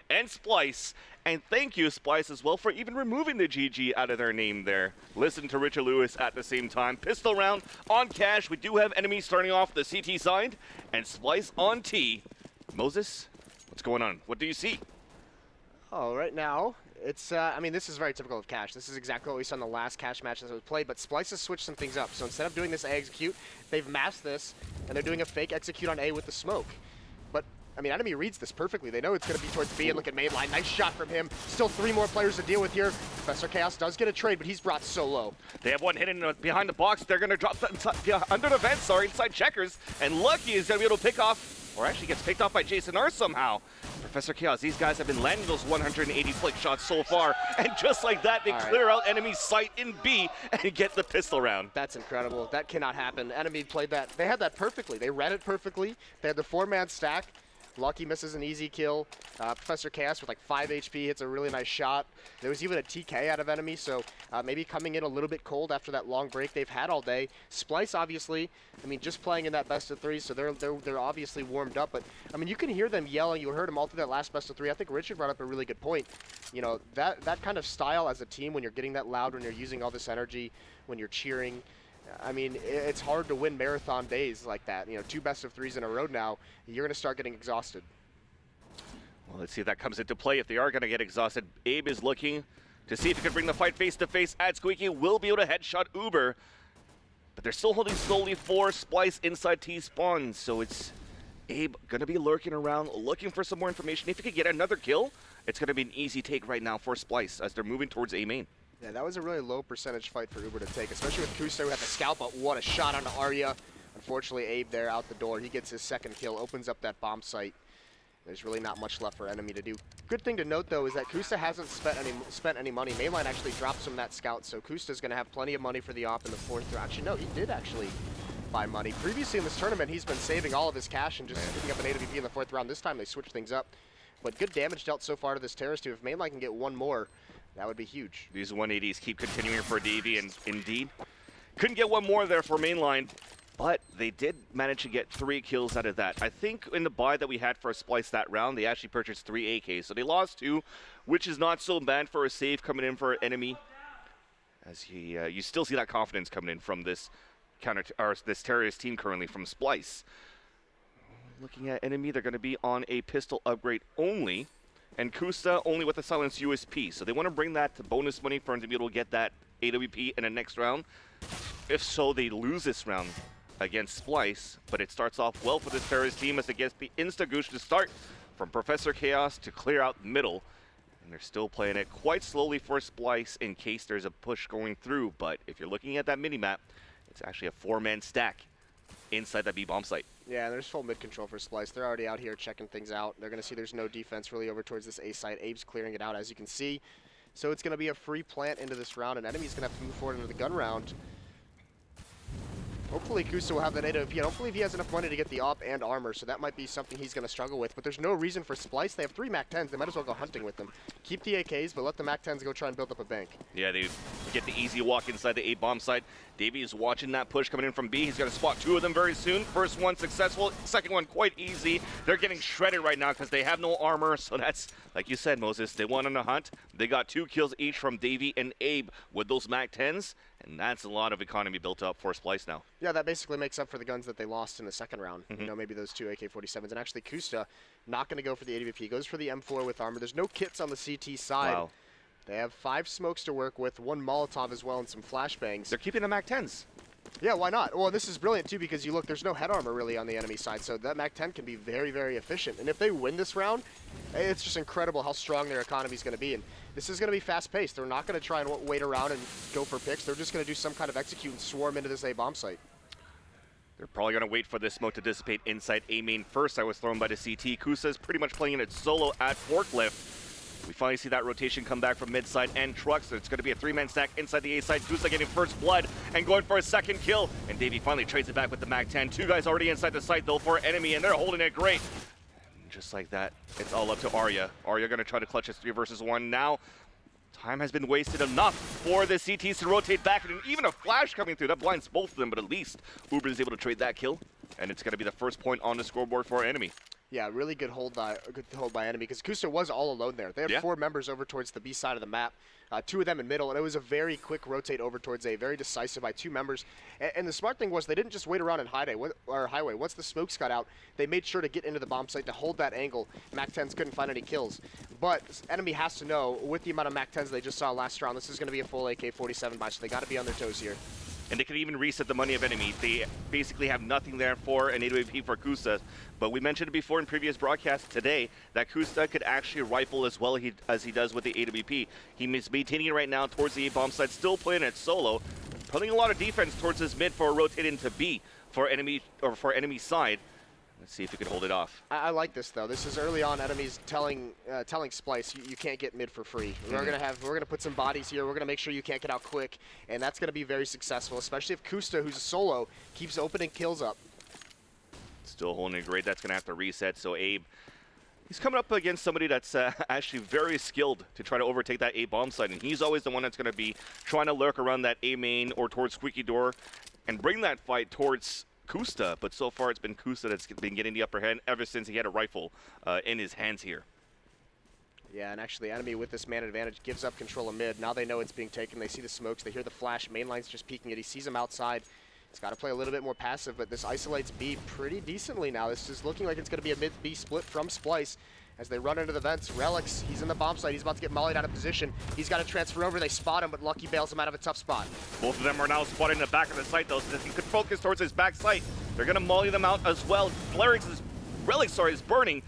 and Splyce. And thank you, Splyce, as well, for even removing the GG out of their name there. Listen to Richard Lewis at the same time. Pistol round on Cash. We do have enemies starting off the CT side, and Splyce on T. Moses, what's going on? What do you see? Oh, right now, it's, I mean, this is very typical of Cash. This is exactly what we saw in the last Cash match that was played, but Splyce has switched some things up. So instead of doing this A execute, they've masked this, and they're doing a fake execute on A with the smoke. But, I mean, enemy reads this perfectly. They know it's going to be towards B, and look at mainline. Nice shot from him. Still 3 more players to deal with here. Professor Chaos does get a trade, but he's brought so low. They have one hidden behind the box. They're going to drop that inside, under the vent, inside checkers. And Lucky is going to be able to pick off, or actually gets picked off by Jason R somehow. Professor Chaos, these guys have been landing those 180 flick shots so far. And just like that, they clear out enemy sight in B and get the pistol round. That's incredible. That cannot happen. Enemy played that. They had that perfectly. They read it perfectly. They had the 4-man stack. Lucky misses an easy kill. Professor Chaos with like 5 HP hits a really nice shot. There was even a TK out of enemy, so maybe coming in a little bit cold after that long break they've had all day. Splyce, obviously, I mean, just playing in that best of 3, so they're obviously warmed up. But I mean, you can hear them yelling. You heard them all through that last best of 3. I think Richard brought up a really good point. You know, that kind of style as a team, when you're getting that loud, when you're using all this energy, when you're cheering. I mean, it's hard to win marathon days like that. You know, 2 best of 3s in a row now, you're going to start getting exhausted. Well, let's see if that comes into play. If they are going to get exhausted, Abe is looking to see if he can bring the fight face-to-face. At Squeaky will be able to headshot Uber. But they're still holding slowly for Splyce inside T-spawn. So it's Abe going to be lurking around, looking for some more information. If he could get another kill, it's going to be an easy take right now for Splyce as they're moving towards A main. Yeah, that was a really low percentage fight for Uber to take, especially with Kusta who had the scalp, but what a shot onto Arya. Unfortunately, Abe there out the door. He gets his second kill, opens up that bomb site. There's really not much left for enemy to do. Good thing to note, though, is that Kusta hasn't spent any money. Mainline actually dropped some of that scout, so Kusta's going to have plenty of money for the op in the 4th round. Actually, no, he did actually buy money. Previously in this tournament, he's been saving all of his cash and just picking up an AWP in the 4th round. This time, they switched things up. But good damage dealt so far to this Terrorist team. If Mainline can get one more, that would be huge. These 180s keep continuing for DV, and indeed, couldn't get one more there for Mainline, but they did manage to get 3 kills out of that. I think in the buy that we had for a Splyce that round, they actually purchased 3 AKs, so they lost 2, which is not so bad for a save coming in for an enemy. As you still see that confidence coming in from this this Terrorist team currently from Splyce. Looking at enemy, they're going to be on a pistol upgrade only. And Kusta only with a silenced USP. So they want to bring that to bonus money for him to be able to get that AWP in the next round. If so, they lose this round against Splyce. But it starts off well for this Terrorist team as it gets the insta-goosh to start from Professor Chaos to clear out middle. And they're still playing it quite slowly for Splyce in case there's a push going through. But if you're looking at that mini-map, it's actually a 4-man stack inside that B-bomb site. Yeah, there's full mid-control for Splyce. They're already out here checking things out. They're going to see there's no defense really over towards this A site. Abe's clearing it out, as you can see. So it's going to be a free plant into this round, and enemy's going to have to move forward into the gun round. Hopefully Kusta will have that AWP, and hopefully he has enough money to get the op and armor, so that might be something he's going to struggle with. But there's no reason for Splyce. They have 3 MAC-10s. They might as well go hunting with them. Keep the AKs, but let the MAC-10s go try and build up a bank. Yeah, they get the easy walk inside the A-bomb site. Davey is watching that push coming in from B. He's going to spot 2 of them very soon. First one successful, second one quite easy. They're getting shredded right now because they have no armor, so that's, like you said, Moses, they went on a hunt. They got 2 kills each from Davey and Abe with those MAC-10s, and that's a lot of economy built up for Splyce now. Yeah, that basically makes up for the guns that they lost in the second round. You know, maybe those 2 AK-47s. And actually, Kusta not going to go for the AWP. Goes for the M4 with armor. There's no kits on the CT side. Wow. They have 5 smokes to work with, 1 Molotov as well, and some flashbangs. They're keeping the MAC-10s. Yeah, why not? Well, this is brilliant, too, because you look, there's no head armor really on the enemy side, so that MAC-10 can be very, very efficient. And if they win this round, it's just incredible how strong their economy is going to be. And this is going to be fast-paced. They're not going to try and wait around and go for picks. They're just going to do some kind of execute and swarm into this A-bomb site. They're probably going to wait for this smoke to dissipate inside A main first. I was thrown by the CT. Kusa is pretty much playing it solo at forklift. We finally see that rotation come back from mid side and trucks. So it's going to be a 3-man stack inside the A side. Kusa getting first blood and going for a second kill. And Davey finally trades it back with the MAC-10. 2 guys already inside the site though for enemy, and they're holding it great. And just like that, it's all up to Arya. Arya going to try to clutch his 3 versus 1 now. Time has been wasted enough for the CTs to rotate back, and even a flash coming through. That blinds both of them, but at least Uber is able to trade that kill, and it's going to be the first point on the scoreboard for our enemy. Yeah, really good hold by enemy, because Kusta was all alone there. They had 4 members over towards the B side of the map, 2 of them in middle, and it was a very quick rotate over towards A, very decisive by 2 members. And the smart thing was they didn't just wait around in highway. Once the smokes got out, they made sure to get into the bomb site to hold that angle. MAC-10s couldn't find any kills. But enemy has to know, with the amount of MAC-10s they just saw last round, this is going to be a full AK-47 buy, so they got to be on their toes here. And they can even reset the money of enemy. They basically have nothing there for an AWP for Kusta. But we mentioned it before in previous broadcasts today that Kusta could actually rifle as well as he does with the AWP. He is maintaining it right now towards the A bomb site, still playing it solo, putting a lot of defense towards his mid for a rotate into B for enemy side. Let's see if he can hold it off. I like this though. This is early on. Enemies telling Splyce, you can't get mid for free. We're gonna put some bodies here. We're gonna make sure you can't get out quick, and that's gonna be very successful, especially if Kusta, who's a solo, keeps opening kills up. Still holding it great. That's gonna have to reset. So Abe, he's coming up against somebody that's actually very skilled to try to overtake that A bomb site, and he's always the one that's gonna be trying to lurk around that A main or towards Squeaky Door, and bring that fight towards Kusta, but so far it's been Kusta that's been getting the upper hand ever since he had a rifle in his hands here. Yeah, and actually enemy with this man advantage gives up control of mid. Now they know it's being taken. They see the smokes. They hear the flash. Mainline's just peeking it. He sees him outside. He's got to play a little bit more passive, but this isolates B pretty decently now. This is looking like it's going to be a mid-B split from Splyce. As they run into the vents, Relics, he's in the bomb site. He's about to get mollied out of position. He's got to transfer over. They spot him, but Lucky bails him out of a tough spot. Both of them are now spotting the back of the site, though, so that he could focus towards his back site. They're going to molly them out as well. Relics is burning.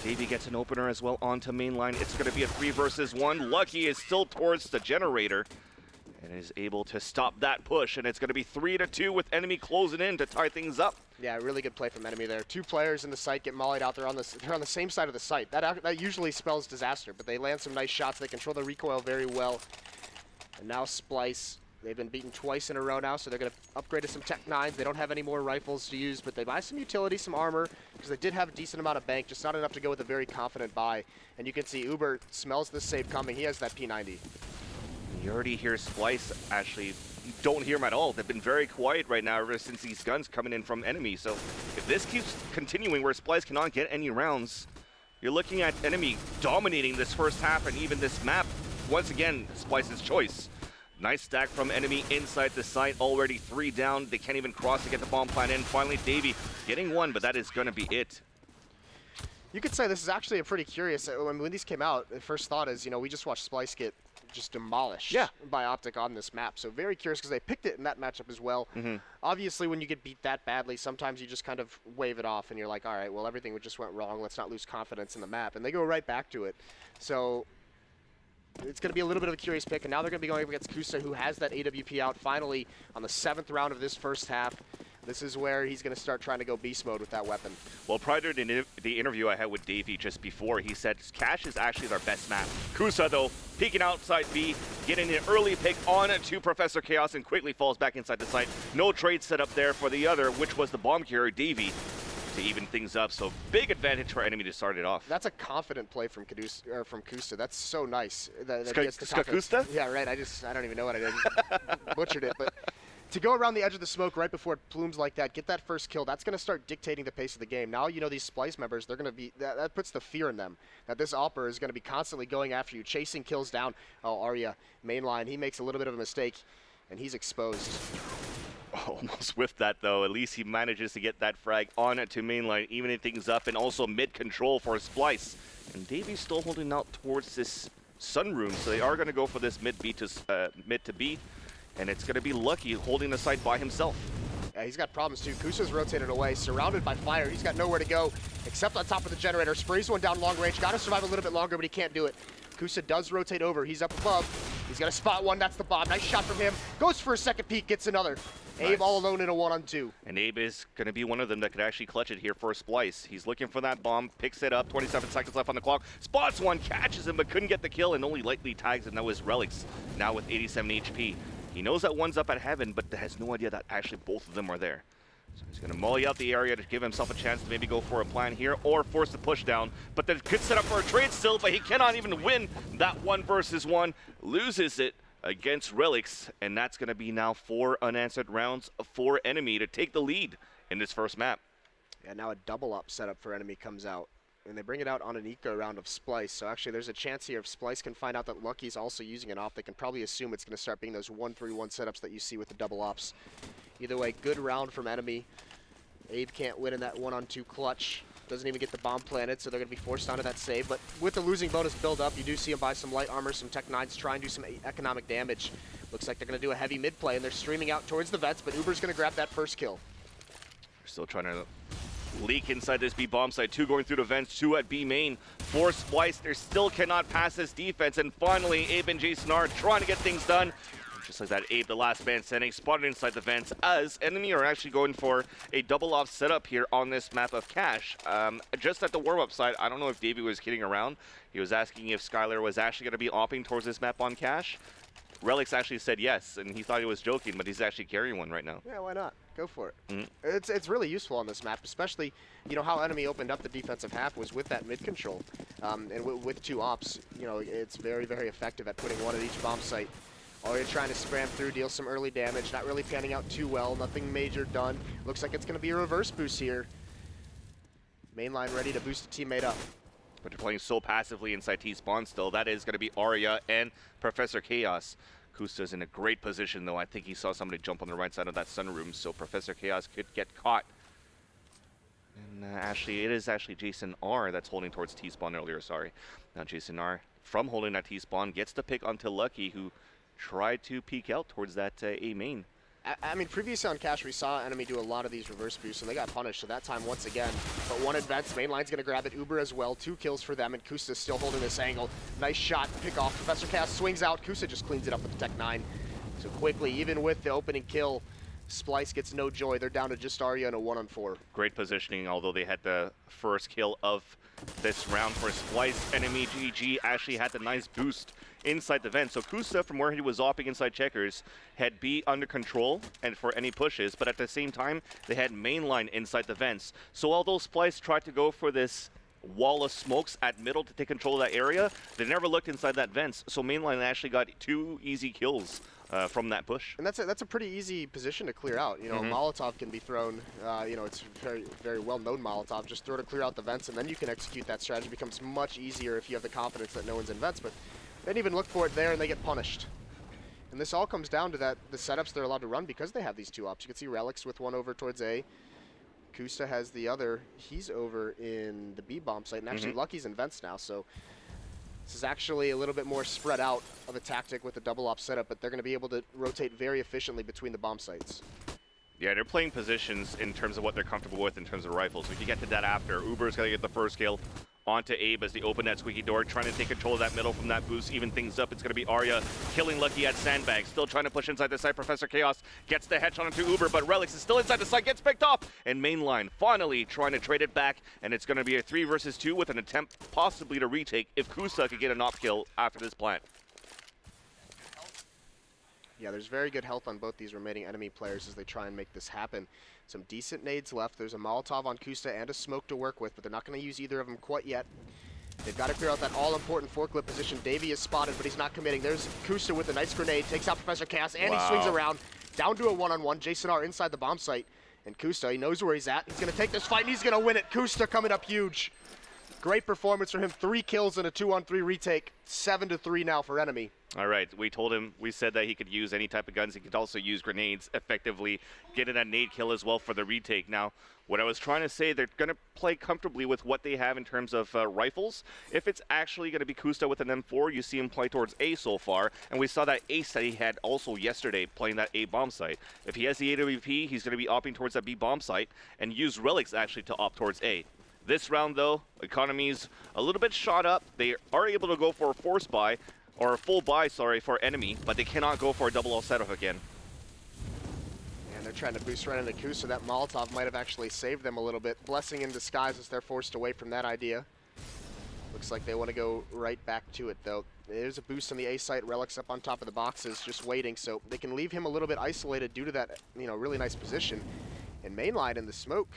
Davey gets an opener as well onto mainline. It's going to be a 3 versus 1. Lucky is still towards the generator and is able to stop that push, and it's going to be 3-2 with enemy closing in to tie things up. Yeah, really good play from enemy there. 2 players in the site get mollied out. They're on the same side of the site. That usually spells disaster, but they land some nice shots. They control the recoil very well. And now Splyce, they've been beaten twice in a row now, so they're going to upgrade to some Tech 9s. They don't have any more rifles to use, but they buy some utility, some armor, because they did have a decent amount of bank, just not enough to go with a very confident buy. And you can see Uber smells this save coming. He has that P90. You already hear Splyce. Actually, you don't hear him at all. They've been very quiet right now ever since these guns coming in from enemy. So if this keeps continuing where Splyce cannot get any rounds, you're looking at enemy dominating this first half and even this map. Once again, Splyce's choice. Nice stack from enemy inside the site. Already 3 down. They can't even cross to get the bomb plant in. Finally, Davey getting 1, but that is going to be it. You could say this is actually a pretty curious. When these came out, the first thought is, we just watched Splyce get just demolished by Optic on this map. So very curious because they picked it in that matchup as well. Obviously, when you get beat that badly, sometimes you just kind of wave it off and you're like, all right, well, everything just went wrong. Let's not lose confidence in the map. And they go right back to it. So it's going to be a little bit of a curious pick. And now they're going to be going up against Kusta, who has that AWP out finally on the 7th round of this first half. This is where he's going to start trying to go beast mode with that weapon. Well, prior to the interview I had with Davey just before, he said Cash is actually their best map. Kusta, though, peeking outside B, getting an early pick on to Professor Chaos and quickly falls back inside the site. No trade set up there for the other, which was the bomb carrier, Davey, to even things up. So big advantage for enemy to start it off. That's a confident play from Kusta. That's so nice. Kusta? Yeah, right. I don't even know what I did. I just butchered it, but to go around the edge of the smoke right before it plumes like that, get that first kill, that's going to start dictating the pace of the game. Now, these Splyce members, they're going to be, that puts the fear in them, that this Opper is going to be constantly going after you, chasing kills down. Oh, Arya, mainline, he makes a little bit of a mistake, and he's exposed. Almost whiffed that, though. At least he manages to get that frag on to mainline, evening things up, and also mid-control for Splyce. And Davey's still holding out towards this sunroom, so they are going to go for this mid to B. And it's going to be Lucky holding the site by himself. Yeah, he's got problems too. Kusa's rotated away, surrounded by fire. He's got nowhere to go except on top of the generator. Sprays one down long range. Got to survive a little bit longer, but he can't do it. Kusa does rotate over. He's up above. He's going to spot one. That's the bomb. Nice shot from him. Goes for a second peek, gets another. Nice. Abe all alone in a 1-on-2. And Abe is going to be one of them that could actually clutch it here for a Splyce. He's looking for that bomb, picks it up, 27 seconds left on the clock, spots one, catches him, but couldn't get the kill, and only lightly tags him. That was Relics, now with 87 HP. He knows that one's up at heaven, but has no idea that actually both of them are there. So he's going to molly out the area to give himself a chance to maybe go for a plan here or force the push down. But the good setup for a trade still, but he cannot even win that 1 versus 1. Loses it against Relics, and that's going to be now 4 unanswered rounds for enemy to take the lead in this first map. And now a double up setup for enemy comes out. And they bring it out on an eco round of Splyce. So actually there's a chance here if Splyce can find out that Lucky's also using an op, they can probably assume it's going to start being those 1-3-1 setups that you see with the double ops. Either way, good round from enemy. Abe can't win in that 1-on-2 clutch. Doesn't even get the bomb planted, so they're going to be forced onto that save. But with the losing bonus build up, you do see him buy some light armor, some Tech 9s, try and do some economic damage. Looks like they're going to do a heavy mid play, and they're streaming out towards the vents, but Uber's going to grab that first kill. We're still trying to leak inside this B bomb site. 2 going through the vents, 2 at B main. 4 Splyce, they still cannot pass this defense, and finally Abe and Jason are trying to get things done. Just like that, Abe, the last man standing, spotted inside the vents, as enemy are actually going for a double off setup here on this map of Cash. Just at the warm-up side, I don't know if Davey was kidding around. He was asking if Skylar was actually going to be opping towards this map on Cash. Relics actually said yes, and he thought he was joking, but he's actually carrying one right now. Yeah, why not? Go for it. It's really useful on this map, especially, you know, how enemy opened up the defensive half was with that mid control. And with 2 ops, you know, it's very, very effective at putting 1 at each bomb site. Already trying to spam through, deal some early damage, not really panning out too well, nothing major done. Looks like it's going to be a reverse boost here. Mainline ready to boost a teammate up. But they're playing so passively inside T-spawn still. That is going to be Arya and Professor Chaos. Kusta's in a great position, though. I think he saw somebody jump on the right side of that sunroom, so Professor Chaos could get caught. And it is actually Jason R that's holding towards T-spawn earlier, sorry. Now Jason R, from holding that T-spawn, gets the pick onto Lucky, who tried to peek out towards that A main. I mean, previously on Cash, we saw enemy do a lot of these reverse boosts, and they got punished, so that time once again. But 1 advance, mainline's going to grab it, Uber as well, 2 kills for them, and Kusta's still holding this angle. Nice shot, pick off, Professor Cass swings out, Kusta just cleans it up with the Tech 9. So quickly, even with the opening kill, Splyce gets no joy. They're down to just Arya and a 1-on-4. Great positioning, although they had the first kill of this round for Splyce. Enemy GG actually had the nice boost inside the vent. So Kusta, from where he was opping inside checkers, had B under control and for any pushes, but at the same time, they had mainline inside the vents. So although Splyce tried to go for this wall of smokes at middle to take control of that area, they never looked inside that vents. So mainline actually got 2 easy kills from that push. And that's a pretty easy position to clear out. You know, Molotov can be thrown, you know, it's very, very well-known Molotov. Just throw to clear out the vents, and then you can execute that strategy. It becomes much easier if you have the confidence that no one's in vents, but they didn't even look for it there, and they get punished. And this all comes down to the setups they're allowed to run because they have these 2 ops. You can see Relics with 1 over towards A. Kusta has the other. He's over in the B bomb site, and actually Lucky's in vents now, so this is actually a little bit more spread out of a tactic with the double op setup, but they're going to be able to rotate very efficiently between the bomb sites. Yeah, they're playing positions in terms of what they're comfortable with in terms of rifles. We can get to that after. Uber's going to get the first kill onto Abe as they open that squeaky door, trying to take control of that middle from that boost, even things up. It's going to be Arya killing Lucky at Sandbag, still trying to push inside the site. Professor Chaos gets the headshot onto Uber, but Relics is still inside the site, gets picked off, and Mainline finally trying to trade it back, and it's going to be a 3 versus 2 with an attempt possibly to retake if Kusa could get an op kill after this plant. Yeah, there's very good health on both these remaining enemy players as they try and make this happen. Some decent nades left. There's a Molotov on Kusta and a smoke to work with, but they're not going to use either of them quite yet. They've got to clear out that all-important forklift position. Davey is spotted, but he's not committing. There's Kusta with a nice grenade, takes out Professor Cass, and he swings around, down to a 1-on-1. Jason R inside the bomb site, and Kusta, he knows where he's at. He's going to take this fight, and he's going to win it. Kusta coming up huge. Great performance for him. 3 kills and a 2-on-3 retake. 7-3 now for enemy. All right, we said that he could use any type of guns. He could also use grenades effectively, getting a nade kill as well for the retake. Now, what I was trying to say, they're going to play comfortably with what they have in terms of rifles. If it's actually going to be Kusta with an M4, you see him play towards A so far, and we saw that ace that he had also yesterday playing that A bomb site. If he has the AWP, he's going to be opting towards that B bomb site and use Relics actually to opt towards A. This round, though, economy's a little bit shot up. They are able to go for a force buy, or a full buy, sorry, for enemy, but they cannot go for a double L setup again. And they're trying to boost right into Kusa. That Molotov might have actually saved them a little bit. Blessing in disguise as they're forced away from that idea. Looks like they want to go right back to it, though. There's a boost on the A site. Relics up on top of the boxes, just waiting, so they can leave him a little bit isolated due to that, you know, really nice position. And mainline in the smoke.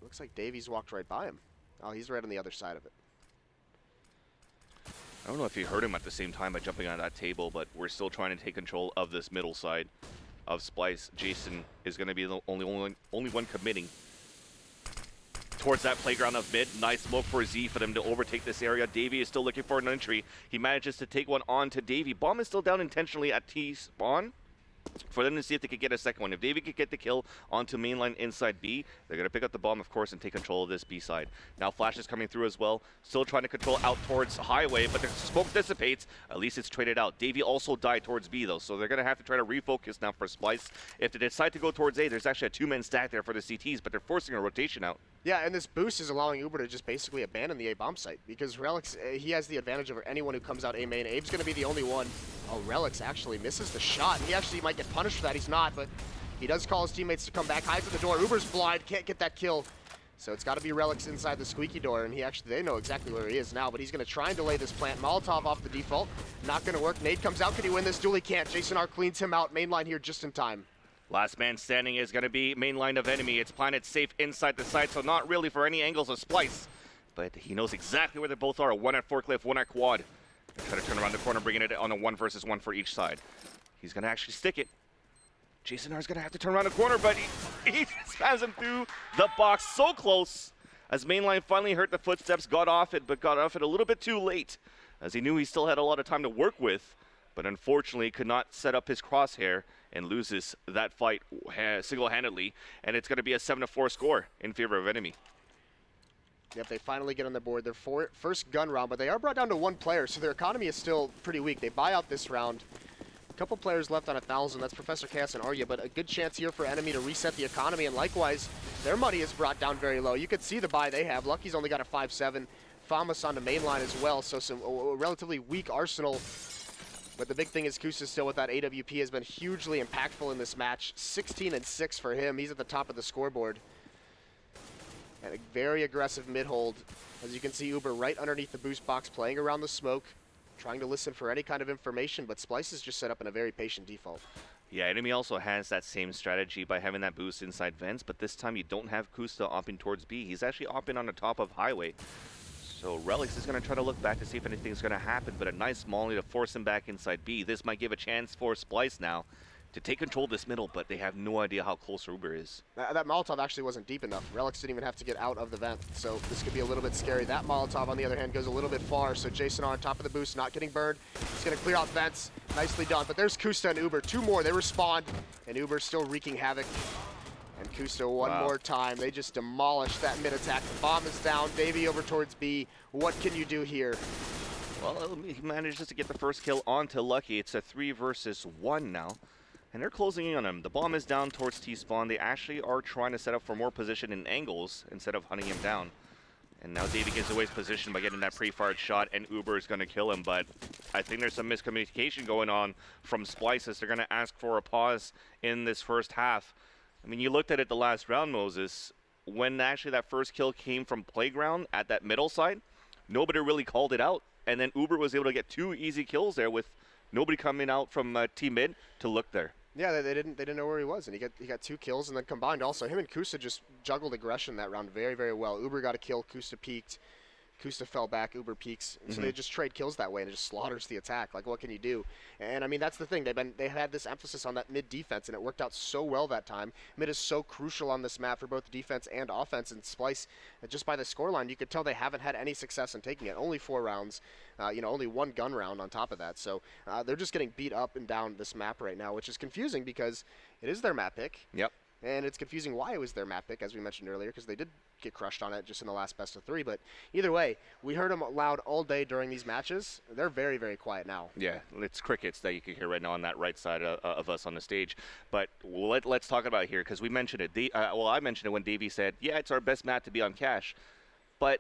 Looks like Davies walked right by him. Oh, he's right on the other side of it. I don't know if you heard him at the same time by jumping on that table, but we're still trying to take control of this middle side of Splyce. Jason is going to be the only one committing. towards that playground of mid. Nice smoke for Z for them to overtake this area. Davey is still looking for an entry. He manages to take one on to Davey. Bomb is still down intentionally at T-spawn for them to see if they could get a second one. If Davey could get the kill onto mainline inside B, they're going to pick up the bomb, of course, and take control of this B side. Now Flash is coming through as well, still trying to control out towards Highway, but the smoke dissipates. At least it's traded out. Davey also died towards B, though, so they're going to have to try to refocus now for Splyce. If they decide to go towards A, there's actually a two-man stack there for the CTs, but they're forcing a rotation out. Yeah, and this boost is allowing Uber to just basically abandon the A bomb site because Relix, he has the advantage over anyone who comes out A main. Abe's going to be the only one. Oh, Relix actually misses the shot. He actually might get punished for that. He's not, but he does call his teammates to come back. Hides at the door. Uber's blind, can't get that kill. So it's got to be Relix inside the squeaky door, and they know exactly where he is now, but he's going to try and delay this plant. Molotov off the default. Not going to work. Nade comes out. Can he win this duel? He can't. Jason R cleans him out. Mainline here just in time. Last man standing is going to be main line of enemy. It's planted safe inside the site, so not really for any angles of Splyce. But he knows exactly where they both are. One at forklift, one at quad. Try to turn around the corner, bringing it on a 1 versus 1 for each side. He's going to actually stick it. Jason R is going to have to turn around the corner, but he spams him through the box so close. As mainline finally heard the footsteps, got off it, but got off it a little bit too late, as he knew he still had a lot of time to work with, but unfortunately could not set up his crosshair and loses that fight single-handedly, and it's going to be a 7-4 score in favor of enemy. Yep, they finally get on the board. Their first gun round, but they are brought down to one player, so their economy is still pretty weak. They buy out this round. A couple players left on 1,000. That's Professor Chaos and Arya, but a good chance here for enemy to reset the economy, and likewise, their money is brought down very low. You can see the buy they have. Lucky's only got a 5-7. Famas on the main line as well, so some relatively weak arsenal. But the big thing is Kusa still with that AWP has been hugely impactful in this match. 16-6 for him. He's at the top of the scoreboard. And a very aggressive mid-hold. As you can see, Uber right underneath the boost box, playing around the smoke, trying to listen for any kind of information, but Splyce is just set up in a very patient default. Yeah, enemy also has that same strategy by having that boost inside vents, but this time you don't have Kusta opping towards B. He's actually opping on the top of Highway. So Relix is going to try to look back to see if anything's going to happen, but a nice molly to force him back inside B. This might give a chance for Splyce now to take control of this middle, but they have no idea how close Uber is. That Molotov actually wasn't deep enough. Relix didn't even have to get out of the vent, so this could be a little bit scary. That Molotov, on the other hand, goes a little bit far, so Jason on top of the boost, not getting burned. He's going to clear out vents. Nicely done, but there's Kusta and Uber. Two more, they respond, and Uber's still wreaking havoc. And Kusta one more time. They just demolished that mid attack. The bomb is down. Davey over towards B. What can you do here? Well, he manages to get the first kill onto Lucky. It's a 3 versus 1 now. And they're closing in on him. The bomb is down towards T-spawn. They actually are trying to set up for more position in angles instead of hunting him down. And now Davey gives away his position by getting that pre-fired shot, and Uber is going to kill him. But I think there's some miscommunication going on from Splyce as they're going to ask for a pause in this first half. I mean, you looked at it the last round, Moses. When actually that first kill came from Playground at that middle side, nobody really called it out. And then Uber was able to get 2 easy kills there with nobody coming out from Team Mid to look there. Yeah, they didn't know where he was, and he got 2 kills, and then combined also, him and Kusa just juggled aggression that round very, very well. Uber got a kill, Kusa peeked, Kusa fell back, Uber peeks, so they just trade kills that way, and it just slaughters the attack. Like, what can you do? And I mean, that's the thing. They had this emphasis on that mid defense, and it worked out so well that time. Mid is so crucial on this map for both defense and offense. And Splyce, just by the scoreline, you could tell they haven't had any success in taking it. Only 4 rounds, only 1 gun round on top of that. So they're just getting beat up and down this map right now, which is confusing because it is their map pick. Yep. And it's confusing why it was their map pick, as we mentioned earlier, because they did get crushed on it just in the last best of 3. But either way, we heard them loud all day during these matches. They're very, very quiet now. Yeah, it's crickets that you can hear right now on that right side of us on the stage. But let's talk about it here, because we mentioned it. I mentioned it when Davey said, yeah, it's our best map to be on cash. But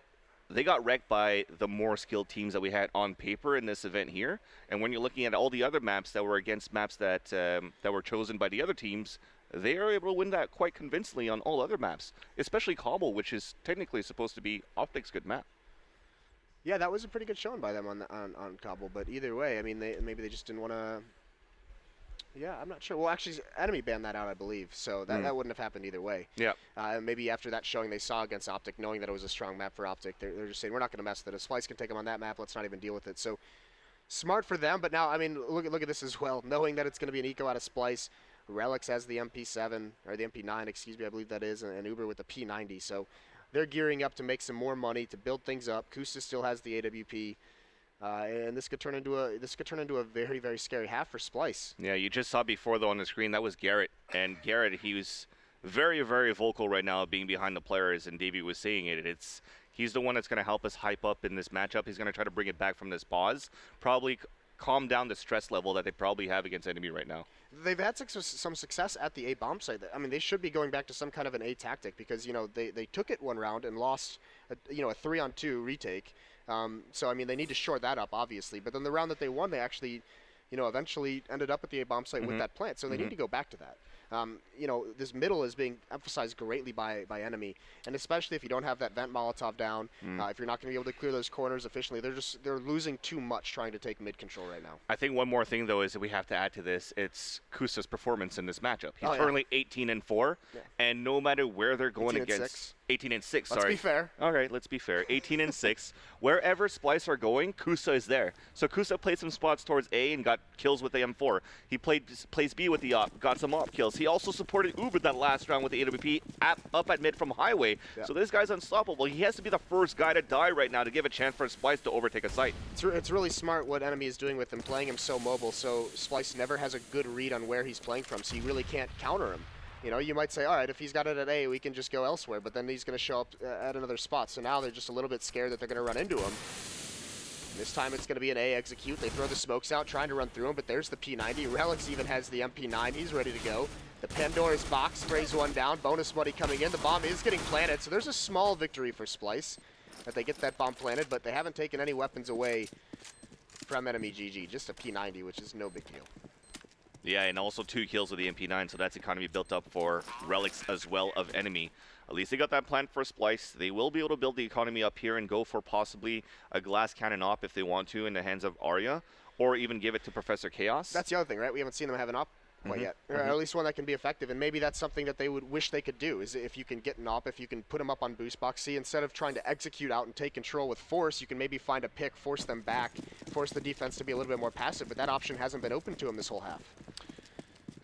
they got wrecked by the more skilled teams that we had on paper in this event here. And when you're looking at all the other maps that were against maps that were chosen by the other teams, they are able to win that quite convincingly on all other maps, especially Cobble, which is technically supposed to be Optic's good map. Yeah, that was a pretty good showing by them on Cobble, but either way, I mean, maybe they just didn't want to. Yeah, I'm not sure. Well, actually, Enemy banned that out, I believe, so that wouldn't have happened either way. Yeah. Maybe after that showing they saw against Optic, knowing that it was a strong map for Optic, they're just saying, we're not going to mess with it. If Splyce can take them on that map, let's not even deal with it. So smart for them, but now, I mean, look at this as well. Knowing that it's going to be an eco out of Splyce, Relix has the MP7, or the MP9, excuse me, I believe that is, and Uber with the P90. So They're gearing up to make some more money, to build things up. Kusa still has the AWP. And this could turn into a very, very scary half for Splyce. Yeah, you just saw before though on the screen, that was Garrett. And Garrett, he was very, very vocal right now being behind the players, and Davey was saying it. He's the one that's going to help us hype up in this matchup. He's going to try to bring it back from this pause. Probably calm down the stress level that they probably have against enemy right now. They've had some success at the A bomb site. I mean, they should be going back to some kind of an A tactic because, you know, they took it one round and lost, a 3-on-2 retake. So, I mean, they need to shore that up, obviously. But then the round that they won, they actually, eventually ended up at the A bomb site with that plant. So they need to go back to that. This middle is being emphasized greatly by enemy, and especially if you don't have that vent Molotov down, if you're not going to be able to clear those corners efficiently, they're losing too much trying to take mid control right now. I think one more thing though is that we have to add to this. It's Kusa's performance in this matchup. He's currently 18-4, and no matter where they're going against. 18-6. Sorry. Let's be fair. All right, let's be fair. 18-6. Wherever Splyce are going, Kusa is there. So Kusa played some spots towards A and got kills with the M4. He plays B with the op, got some op kills. He also supported Uber that last round with the AWP up at mid from Highway. Yeah. So this guy's unstoppable. He has to be the first guy to die right now to give a chance for Splyce to overtake a site. It's really smart what enemy is doing with him, playing him so mobile. So Splyce never has a good read on where he's playing from, so you really can't counter him. You might say, all right, if he's got it at A, we can just go elsewhere, but then he's going to show up at another spot. So now they're just a little bit scared that they're going to run into him. This time it's going to be an A execute. They throw the smokes out, trying to run through him, but there's the P90. Relics even has the MP9. He's ready to go. The Pandora's box sprays one down. Bonus money coming in. The bomb is getting planted, so there's a small victory for Splyce that they get that bomb planted, but they haven't taken any weapons away from enemy GG. Just a P90, which is no big deal. Yeah, and also 2 kills with the MP9, so that's economy built up for Relics as well of enemy. At least they got that plan for Splyce. They will be able to build the economy up here and go for possibly a glass cannon op if they want to in the hands of Arya, or even give it to Professor Chaos. That's the other thing, right? We haven't seen them have an op quite yet, or at least one that can be effective, and maybe that's something that they would wish they could do, is if you can get an op, if you can put them up on boost box C, instead of trying to execute out and take control with force, you can maybe find a pick, force them back, force the defense to be a little bit more passive, but that option hasn't been open to them this whole half.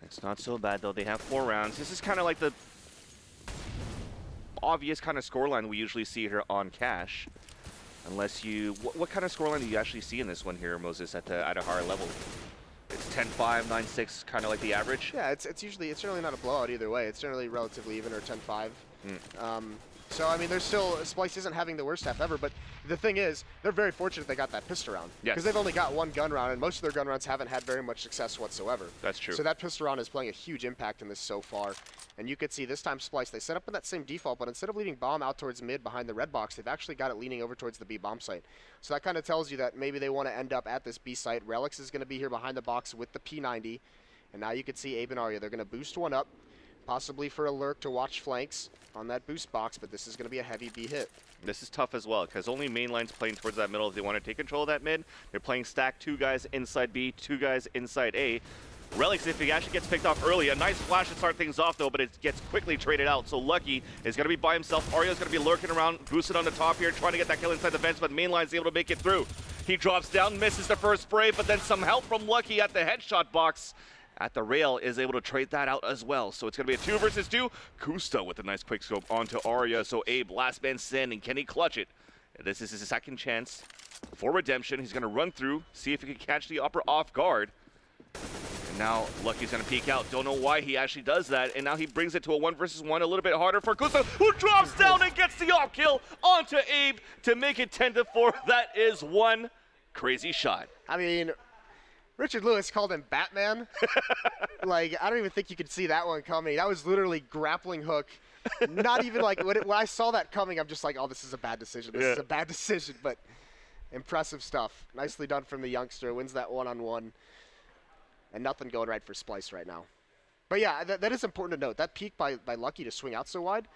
It's not so bad though. They have 4 rounds. This is kind of like the obvious kind of scoreline we usually see here on Cash. Unless you, what kind of scoreline do you actually see in this one here, Moses, at a higher level? It's 10-5, 9-6, kind of like the average? Yeah, it's generally not a blowout either way. It's generally relatively even, or 10-5. So, I mean, Splyce isn't having the worst half ever, but the thing is, they're very fortunate they got that pistol round. Because they've only got 1 gun round, and most of their gun rounds haven't had very much success whatsoever. That's true. So that pistol round is playing a huge impact in this so far. And you could see this time Splyce, they set up in that same default, but instead of leading bomb out towards mid behind the red box, they've actually got it leaning over towards the B bomb site. So that kind of tells you that maybe they want to end up at this B site. Relics is going to be here behind the box with the P90. And now you can see Abe and Arya. They're going to boost one up, possibly for a lurk to watch flanks on that boost box, but this is going to be a heavy B hit. This is tough as well, because only mainline's playing towards that middle if they want to take control of that mid. They're playing stack, 2 guys inside B, 2 guys inside A. Relics, if he actually gets picked off early, a nice flash to start things off though, but it gets quickly traded out. So Lucky is going to be by himself. Arya's going to be lurking around, boosted on the top here, trying to get that kill inside the fence, but mainline's able to make it through. He drops down, misses the first spray, but then some help from Lucky at the headshot box. At the rail is able to trade that out as well. So it's going to be a 2 versus 2. Kusta with a nice quick scope onto Arya. So Abe, last man standing. Can he clutch it? This is his second chance for redemption. He's going to run through, see if he can catch the upper off guard. And now Lucky's going to peek out. Don't know why he actually does that. And now he brings it to a 1 versus 1. A little bit harder for Kusta, who drops down and gets the off kill onto Abe to make it 10-4. That is one crazy shot. I mean, Richard Lewis called him Batman. Like, I don't even think you could see that one coming. That was literally grappling hook. Not even like, when I saw that coming, I'm just like, oh, this is a bad decision. This is a bad decision, but impressive stuff. Nicely done from the youngster. Wins that one-on-one. And nothing going right for Splyce right now. But yeah, that is important to note. That peak by Lucky to swing out so wide,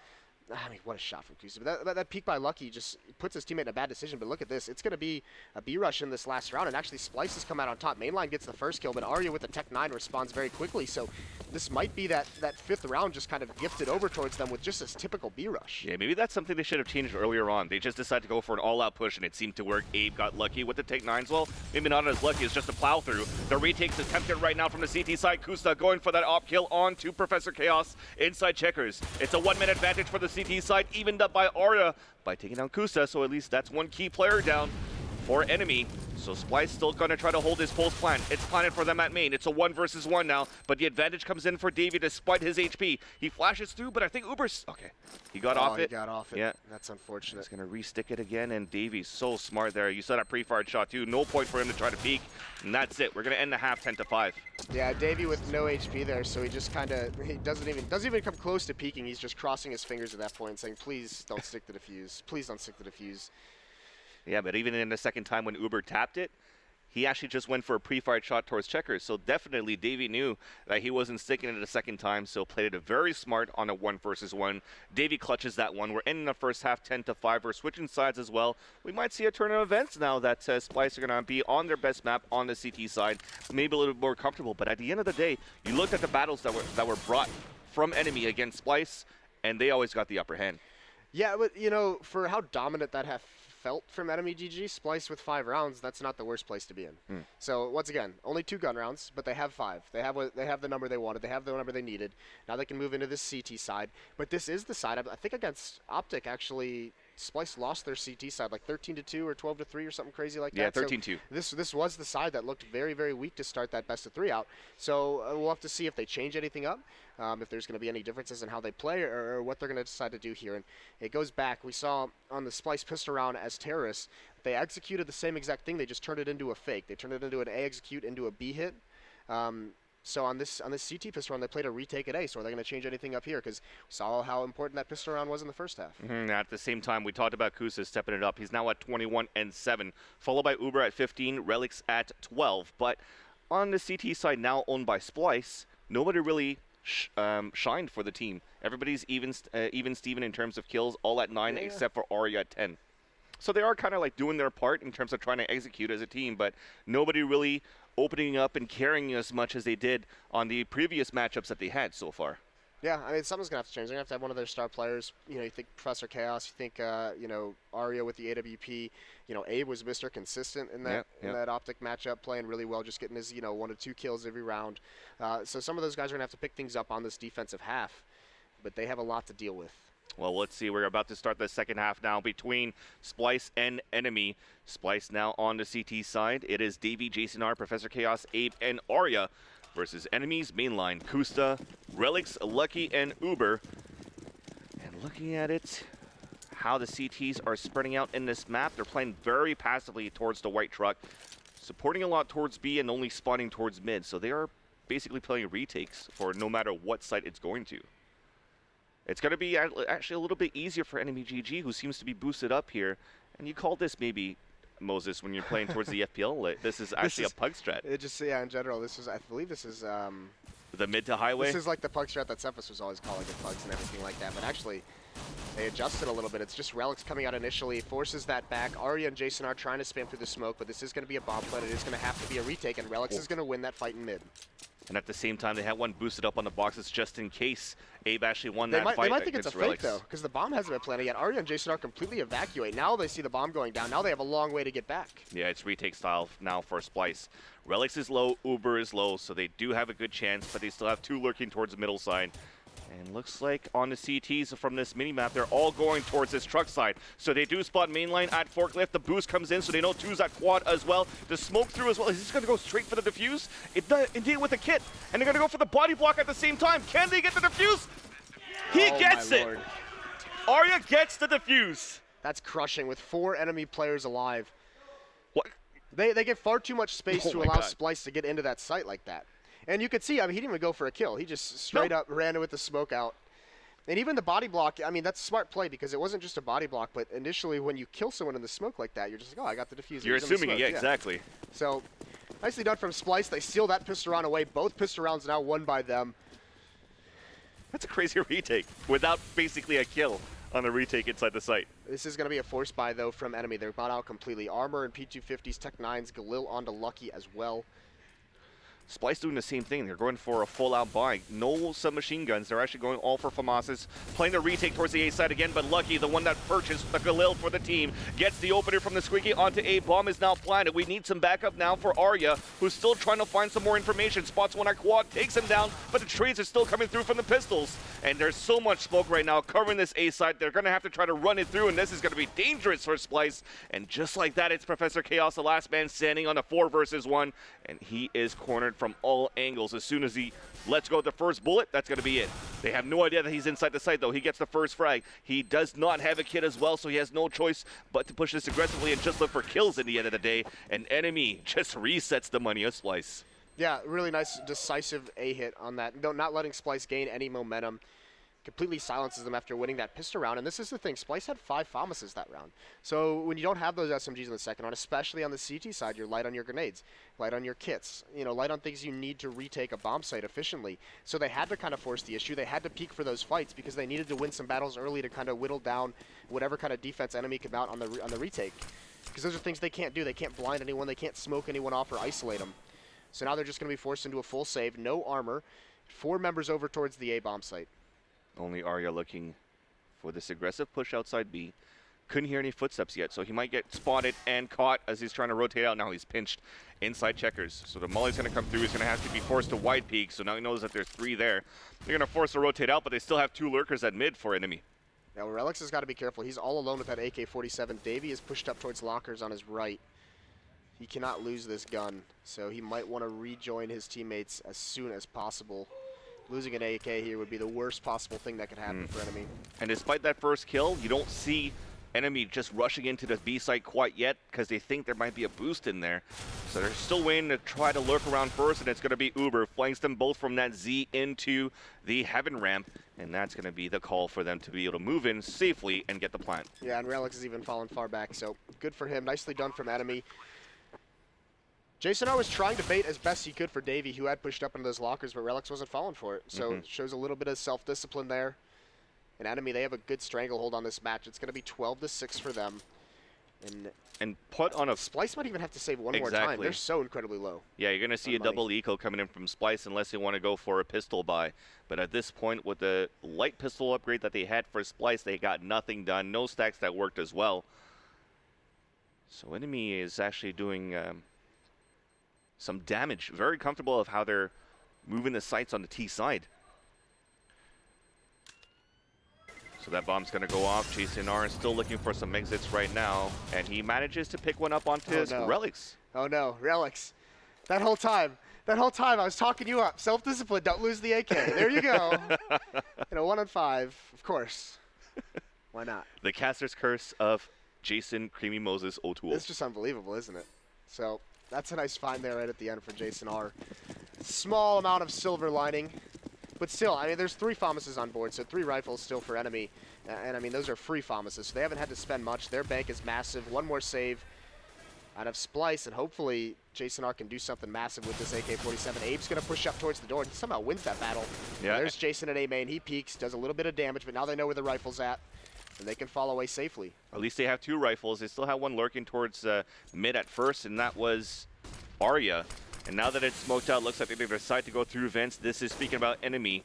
I mean, what a shot from Kusa. But that peak by Lucky just puts his teammate in a bad decision. But look at this. It's going to be a B-rush in this last round. And actually, Splyce has come out on top. Mainline gets the first kill, but Arya with the Tech 9 responds very quickly. So this might be that 5th round just kind of gifted over towards them with just this typical B-rush. Yeah, maybe that's something they should have changed earlier on. They just decided to go for an all-out push, and it seemed to work. Abe got lucky with the Tech 9s. Well, maybe not as lucky as just a plow through. The retake's attempted right now from the CT side. Kusta going for that op kill onto Professor Chaos inside checkers. It's a 1-minute advantage for the CT side, evened up by Arya by taking down Kusa, so at least that's one key player down for enemy. So Splyce still going to try to hold his pulse plan. It's planted for them at main. It's a 1 versus 1 now, but the advantage comes in for Davey despite his HP. He flashes through, but I think Uber's... Okay, he got off it. He got off it. Yeah. That's unfortunate. He's going to re-stick it again, and Davey's so smart there. You saw that pre-fired shot too. No point for him to try to peek, and that's it. We're going to end the half 10-5. Yeah, Davey with no HP there, so he just kind of... He doesn't even come close to peeking. He's just crossing his fingers at that point saying, please don't stick to the fuse. Please don't stick to the fuse. Yeah, but even in the second time when Uber tapped it, he actually just went for a pre-fired shot towards checkers. So definitely Davey knew that he wasn't sticking it a second time, so played it very smart on a 1 versus 1. Davey clutches that one. We're ending the first half 10-5. We're switching sides as well. We might see a turn of events now that Splyce are going to be on their best map on the CT side, maybe a little bit more comfortable. But at the end of the day, you looked at the battles that were brought from enemy against Splyce, and they always got the upper hand. Yeah, but you know, for how dominant that felt from enemy GG, Splyce with 5 rounds, that's not the worst place to be in. So once again, only 2 gun rounds, but they have 5. They have the number they wanted. They have the number they needed. Now they can move into this CT side. But this is the side, I think against Optic, actually, Splyce lost their CT side like 13-2 or 12-3 or something crazy like that. Yeah, 13-2. So this was the side that looked very, very weak to start that best of 3 out. So we'll have to see if they change anything up, if there's going to be any differences in how they play or what they're going to decide to do here. And it goes back. We saw on the Splyce pistol round as terrorists, they executed the same exact thing. They just turned it into a fake. They turned it into an A execute into a B hit. So on this CT pistol round, they played a retake at A. So are they going to change anything up here? Because we saw how important that pistol round was in the first half. At the same time, we talked about Kusa stepping it up. He's now at 21-7, followed by Uber at 15, Relics at 12. But on the CT side, now owned by Splyce, nobody really shined for the team. Everybody's even Steven in terms of kills, all at 9 except for Arya at 10. So they are kind of like doing their part in terms of trying to execute as a team, but nobody really opening up and caring as much as they did on the previous matchups that they had so far. Yeah, I mean, something's going to have to change. They're going to have one of their star players. You know, you think Professor Chaos, you think, you know, Arya with the AWP. You know, Abe was Mr. Consistent in that that Optic matchup, playing really well, just getting his, 1 to 2 kills every round. So some of those guys are going to have to pick things up on this defensive half, but they have a lot to deal with. Well, let's see. We're about to start the second half now between Splyce and enemy. Splyce now on the CT side. It is Davey, Jason R, Professor Chaos, Abe, and Arya versus enemies mainline Kusta, Relics, Lucky, and Uber. And looking at it, how the CTs are spreading out in this map, they're playing very passively towards the white truck, supporting a lot towards B and only spawning towards mid. So they are basically playing retakes for no matter what site it's going to. It's going to be actually a little bit easier for enemy GG, who seems to be boosted up here. And you call this maybe, Moses, when you're playing towards the FPL, this is actually a pug strat. It just, yeah, in general, this is, I believe this is... the mid to highway? This is like the pug strat that Cephas was always calling it pugs and everything like that. But actually, they adjusted a little bit. It's just Relics coming out initially, forces that back. Arya and Jason are trying to spam through the smoke, but this is going to be a bomb plant. It is going to have to be a retake, and Relics is going to win that fight in mid. And at the same time, they had one boosted up on the boxes just in case Abe actually won that fight. They might think it's a Relics. fake, though, because the bomb hasn't been planted yet. Arya and Jason are completely evacuate. Now they see the bomb going down. Now they have a long way to get back. Yeah, it's retake style now for Splyce. Relics is low, Uber is low, so they do have a good chance, but they still have 2 lurking towards the middle side. And looks like on the CTs from this mini-map, they're all going towards this truck side. So they do spot mainline at forklift. The boost comes in, so they know 2's at quad as well. The smoke through as well. Is this going to go straight for the defuse? Indeed with the kit. And they're going to go for the body block at the same time. Can they get the defuse? He gets it. Lord. Arya gets the defuse. That's crushing with 4 enemy players alive. What? They get far too much space to my allow God. Splyce to get into that site like that. And you could see, I mean, he didn't even go for a kill. He just straight up ran with the smoke out. And even the body block, I mean, that's a smart play because it wasn't just a body block, but initially when you kill someone in the smoke like that, you're just like, oh, I got the diffuser. You're He's in the assuming it, smoke. yeah, exactly. So, nicely done from Splyce. They seal that pistol round away. Both pistol rounds now won by them. That's a crazy retake without basically a kill on the retake inside the site. This is going to be a force buy, though, from enemy. They're bought out completely. Armor and P250s, Tech 9s, Galil onto Lucky as well. Splyce doing the same thing. They're going for a full-out buy. No submachine guns. They're actually going all for FAMAS's. Playing the retake towards the A side again, but Lucky, the one that purchased the Galil for the team, gets the opener from the Squeaky onto A. Bomb is now planted. We need some backup now for Arya, who's still trying to find some more information. Spots one at quad, takes him down, but the trades are still coming through from the pistols. And there's so much smoke right now covering this A side. They're going to have to try to run it through, and this is going to be dangerous for Splyce. And just like that, it's Professor Chaos, the last man standing on a 4 versus 1, and he is cornered from all angles. As soon as he lets go of the first bullet, that's going to be it. They have no idea that he's inside the site, though. He gets the first frag. He does not have a kit as well, so he has no choice but to push this aggressively and just look for kills in the end of the day. And Enemy just resets the money of Splyce. Yeah, really nice, decisive A hit on that. No, not letting Splyce gain any momentum. Completely silences them after winning that pistol round. And this is the thing, Splyce had 5 FAMASes that round. So when you don't have those SMGs in the second round, especially on the CT side, you're light on your grenades, light on your kits, you know, light on things you need to retake a bomb site efficiently. So they had to kind of force the issue. They had to peak for those fights because they needed to win some battles early to kind of whittle down whatever kind of defense enemy could mount on the retake. Because those are things they can't do. They can't blind anyone. They can't smoke anyone off or isolate them. So now they're just going to be forced into a full save, no armor, 4 members over towards the A bomb site. Only Arya looking for this aggressive push outside B. Couldn't hear any footsteps yet, so he might get spotted and caught as he's trying to rotate out. Now he's pinched inside checkers. So the molly's going to come through. He's going to have to be forced to wide peek, so now he knows that there's 3 there. They're going to force to rotate out, but they still have 2 lurkers at mid for Enemy. Now Relix has got to be careful. He's all alone with that AK-47. Davey is pushed up towards lockers on his right. He cannot lose this gun, so he might want to rejoin his teammates as soon as possible. Losing an AK here would be the worst possible thing that could happen for Enemy. And despite that first kill, you don't see Enemy just rushing into the B site quite yet because they think there might be a boost in there. So they're still waiting to try to lurk around first, and it's going to be Uber. Flanks them both from that Z into the Heaven ramp, and that's going to be the call for them to be able to move in safely and get the plant. Yeah, and Relix has even fallen far back, so good for him. Nicely done from Enemy. Jason R was trying to bait as best he could for Davey, who had pushed up into those lockers, but Relix wasn't falling for it. So it shows a little bit of self-discipline there. And Enemy, they have a good stranglehold on this match. It's going to be 12-6 for them. And put on a... Splyce might even have to save one more time. They're so incredibly low. Yeah, you're going to see a double eco coming in from Splyce unless they want to go for a pistol buy. But at this point, with the light pistol upgrade that they had for Splyce, they got nothing done. No stacks that worked as well. So Enemy is actually doing... some damage. Very comfortable of how they're moving the sights on the T side. So that bomb's going to go off. Jason R is still looking for some exits right now, and he manages to pick one up onto his Relics. Oh no, Relics. That whole time I was talking you up. Self-discipline, don't lose the AK. There you go. 1 on 5, of course. Why not? The caster's curse of Jason Creamy Moses O'Toole. It's just unbelievable, isn't it? So that's a nice find there right at the end for Jason R. Small amount of silver lining. But still, I mean, there's 3 FAMASes on board, so 3 rifles still for Enemy. And, I mean, those are free FAMASes, so they haven't had to spend much. Their bank is massive. One more save out of Splyce, and hopefully Jason R can do something massive with this AK-47. Abe's going to push up towards the door, and he somehow wins that battle. Yeah. And there's Jason at A main. He peeks, does a little bit of damage, but now they know where the rifle's at, and they can fall away safely. At least they have 2 rifles. They still have one lurking towards mid at first, and that was Arya. And now that it's smoked out, looks like they decide to go through vents. This is speaking about Enemy.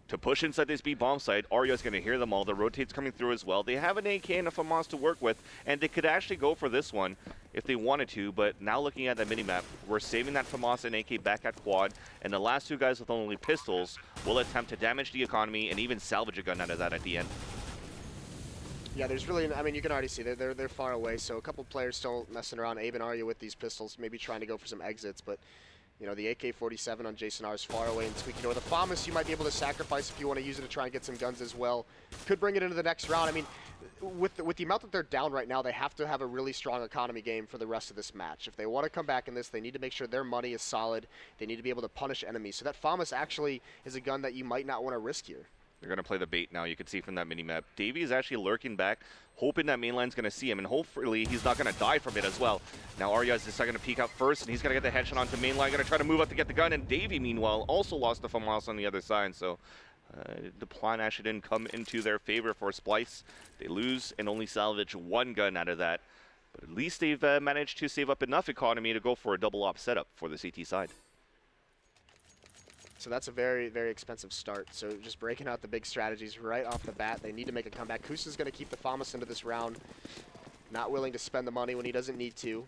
To push inside this B bomb site, Arya's going to hear them all. The rotate's coming through as well. They have an AK and a FAMAS to work with, and they could actually go for this one if they wanted to, but now looking at that minimap, we're saving that FAMAS and AK back at quad, and the last 2 guys with only pistols will attempt to damage the economy and even salvage a gun out of that at the end. Yeah, there's really, I mean, you can already see they're far away, so a couple players still messing around. Abe and Arya with these pistols, maybe trying to go for some exits, but you know, the AK-47 on Jason R is far away and squeaky door. The FAMAS you might be able to sacrifice if you want to use it to try and get some guns as well. Could bring it into the next round. I mean, with the amount that they're down right now, they have to have a really strong economy game for the rest of this match. If they want to come back in this, they need to make sure their money is solid. They need to be able to punish enemies. So that FAMAS actually is a gun that you might not want to risk here. They're going to play the bait now. You can see from that minimap. Davey is actually lurking back, hoping that mainline's going to see him, and hopefully he's not going to die from it as well. Now Arya is just going to peek out first, and he's going to get the headshot onto mainline. Going to try to move up to get the gun, and Davey, meanwhile, also lost the FAMAS on the other side. So the plan actually didn't come into their favor for Splyce. They lose and only salvage 1 gun out of that. But at least they've managed to save up enough economy to go for a double op setup for the CT side. So that's a very, very expensive start. So just breaking out the big strategies right off the bat. They need to make a comeback. Kusa's going to keep the FAMAS into this round. Not willing to spend the money when he doesn't need to.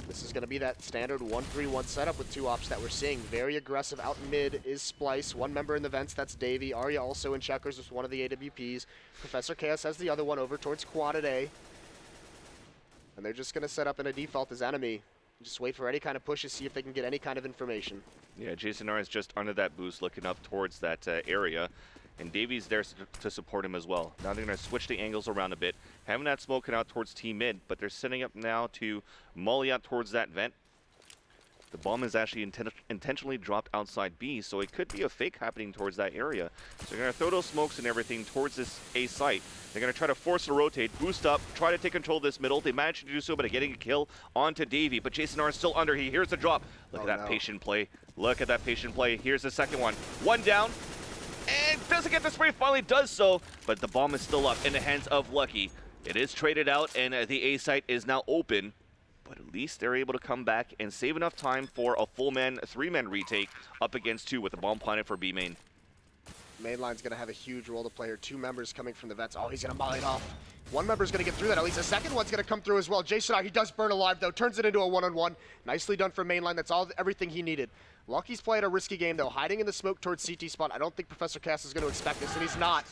This is going to be that standard 1-3-1 setup with 2 ops that we're seeing. Very aggressive out in mid is Splyce. 1 member in the vents, that's Davey. Arya also in checkers with one of the AWPs. Professor Chaos has the other one over towards Quad A. And they're just going to set up in a default as enemy. Just wait for any kind of pushes, see if they can get any kind of information. Yeah, Jason R is just under that boost looking up towards that area. And Davey's there to support him as well. Now they're going to switch the angles around a bit. Having that smoking out towards Team Mid, but they're setting up now to molly out towards that vent. The bomb is actually intentionally dropped outside B, so it could be a fake happening towards that area. So they're going to throw those smokes and everything towards this A site. They're going to try to force a rotate, boost up, try to take control of this middle. They managed to do so, but getting a kill onto Davey. But Jason R is still under. He hears the drop. Look at that patient play. Look at that patient play. Here's the second one. One down. And doesn't get the spray, finally does so, but the bomb is still up in the hands of Lucky. It is traded out, and the A site is now open, but at least they're able to come back and save enough time for a full man, 3-man retake up against 2 with the bomb planted for B main. Mainline's going to have a huge role to play here. 2 members coming from the vets. Oh, he's going to molly it off. 1 member's going to get through that. At least the second one's going to come through as well. Jason, he does burn alive, though. Turns it into a 1-on-1. Nicely done for Mainline. That's everything he needed. Lucky's playing a risky game, though. Hiding in the smoke towards CT spawn. I don't think Professor Chaos is going to expect this, and he's not.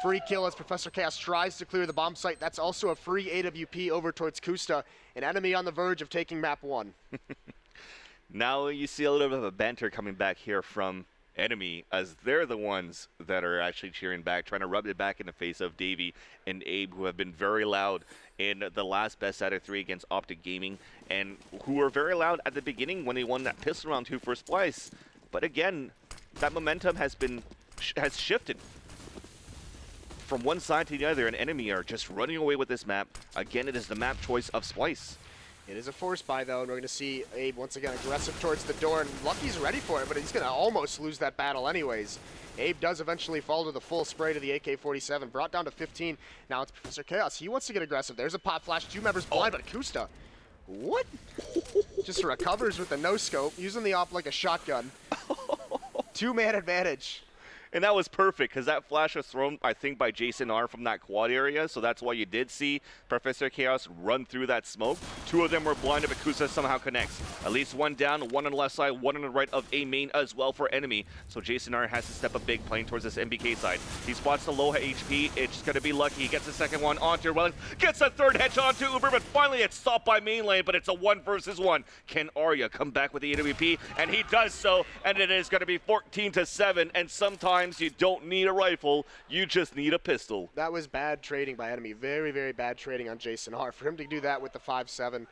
Free kill as Professor Chaos tries to clear the bomb site. That's also a free AWP over towards Kusta. An enemy on the verge of taking map 1. Now you see a little bit of a banter coming back here from enemy, as they're the ones that are actually cheering back, trying to rub it back in the face of Davey and Abe, who have been very loud in the last best out of 3 against Optic Gaming, and who were very loud at the beginning when they won that pistol round 2 for Splyce. But again, that momentum has shifted from one side to the other, and enemy are just running away with this map. Again, it is the map choice of Splyce. It is a force buy, though, and we're going to see Abe once again aggressive towards the door, and Lucky's ready for it, but he's going to almost lose that battle anyways. Abe does eventually fall to the full spray to the AK-47, brought down to 15. Now it's Professor Chaos. He wants to get aggressive. There's a pop flash, 2 members blind, but Kusta. What? Just recovers with the no-scope, using the op like a shotgun. 2-man advantage. And that was perfect, because that flash was thrown, I think, by Jason R from that quad area, so that's why you did see Professor Chaos run through that smoke. 2 of them were blinded, but Kusa somehow connects. At least 1 down, 1 on the left side, 1 on the right of A main as well for enemy. So Jason R has to step up big, playing towards this MBK side. He spots the low HP. It's going to be Lucky. He gets the second one onto Relic, gets a third headshot onto Uber, but finally it's stopped by main lane, but it's a 1 versus 1. Can Arya come back with the AWP? And he does so, and it is going to be 14-7, and sometimes you don't need a rifle, you just need a pistol. That was bad trading by enemy. Very, very bad trading on Jason R. For him to do that with the 5-7.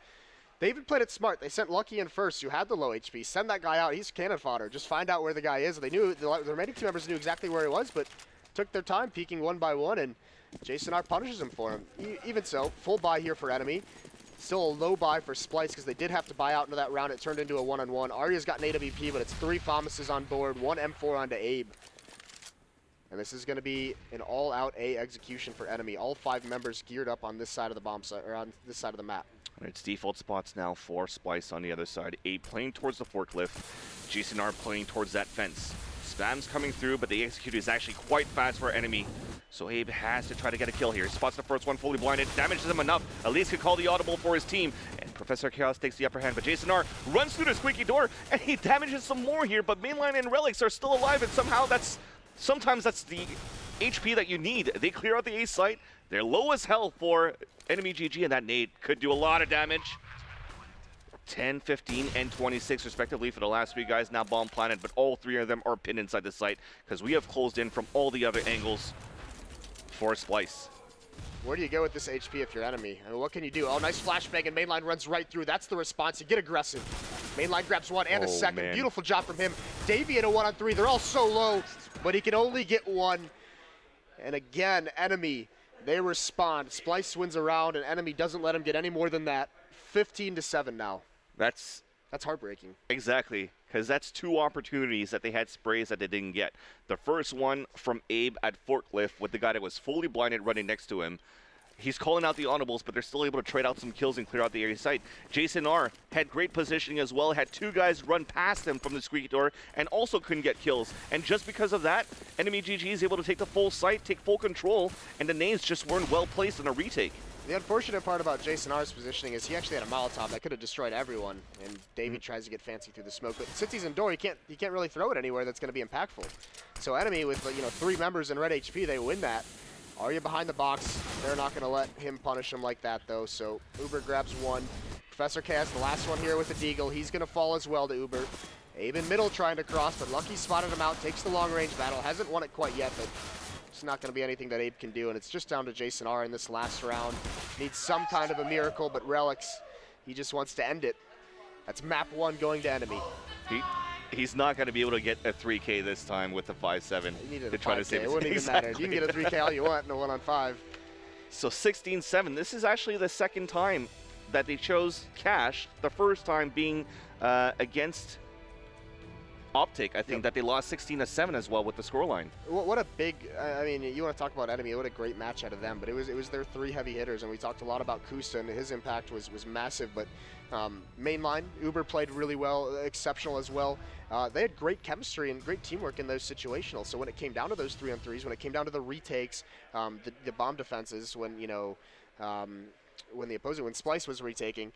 They even played it smart. They sent Lucky in first, who had the low HP. Send that guy out. He's cannon fodder. Just find out where the guy is. They knew, the remaining 2 members knew exactly where he was, but took their time peeking 1 by 1, and Jason R punishes him for him. Even so, full buy here for enemy. Still a low buy for Splyce, because they did have to buy out into that round. It turned into a 1-on-1. Arya's got an AWP, but it's 3 FAMASes on board, 1 M4 onto Abe. And this is going to be an all-out A execution for enemy. All 5 members geared up on this side of the bomb site, or on this side of the map. And it's default spots now for Splyce on the other side. Abe playing towards the forklift. Jason R playing towards that fence. Spam's coming through, but the execute is actually quite fast for enemy. So Abe has to try to get a kill here. Spots the first one fully blinded, damages him enough. At least could call the audible for his team. And Professor Chaos takes the upper hand, but Jason R runs through the squeaky door, and he damages some more here, but Mainline and Relics are still alive, and somehow sometimes that's the HP that you need. They clear out the A site. They're low as hell for enemy GG, and that nade could do a lot of damage. 10, 15, and 26 respectively for the last 3 guys now bomb planted, but all 3 of them are pinned inside the site because we have closed in from all the other angles for Splyce. Where do you go with this HP if you're enemy? I mean, what can you do? Oh, nice flashbang, and Mainline runs right through. That's the response. You get aggressive. Mainline grabs 1 and a second. Man. Beautiful job from him. Davey at a 1-on-3. They're all so low, but he can only get 1. And again, enemy, they respond. Splyce wins a round, and enemy doesn't let him get any more than that. 15-7 now. That's heartbreaking. Exactly, because that's 2 opportunities that they had sprays that they didn't get. The first one from Abe at forklift with the guy that was fully blinded running next to him. he's calling out the audibles, but they're still able to trade out some kills and clear out the area site. Jason R had great positioning as well, had 2 guys run past him from the squeaky door, and also couldn't get kills. And just because of that, enemy GG is able to take the full site, take full control, and the nades just weren't well placed in a retake. The unfortunate part about Jason R's positioning is he actually had a Molotov that could have destroyed everyone, and Davey tries to get fancy through the smoke. But since he's indoor, he can't really throw it anywhere that's going to be impactful. So enemy with 3 members in red HP, they win that. Arya behind the box, they're not going to let him punish him like that though. So Uber grabs 1. Professor Chaos, the last one here with the Deagle, he's going to fall as well to Uber. Abe in middle trying to cross, but Lucky spotted him out, takes the long range battle, hasn't won it quite yet, but it's not going to be anything that Abe can do, and it's just down to Jason R in this last round. Needs some kind of a miracle, but Relics, he just wants to end it. That's map 1 going to enemy. He's not going to be able to get a 3K this time with the 5-7 to try to save it wouldn't even matter. You can get a 3K all you want in a 1-on-5. So 16-7, this is actually the second time that they chose Cash, the first time being against Optic. I think that they lost 16-7 as well with the scoreline. What a big, I mean, you want to talk about enemy, what a great match out of them, but it was their 3 heavy hitters, and we talked a lot about Kusta, and his impact was massive, but mainline, Uber played really well, exceptional as well. They had great chemistry and great teamwork in those situationals, so when it came down to those 3-on-3s, when it came down to the retakes, the bomb defenses, when, when Splyce was retaking,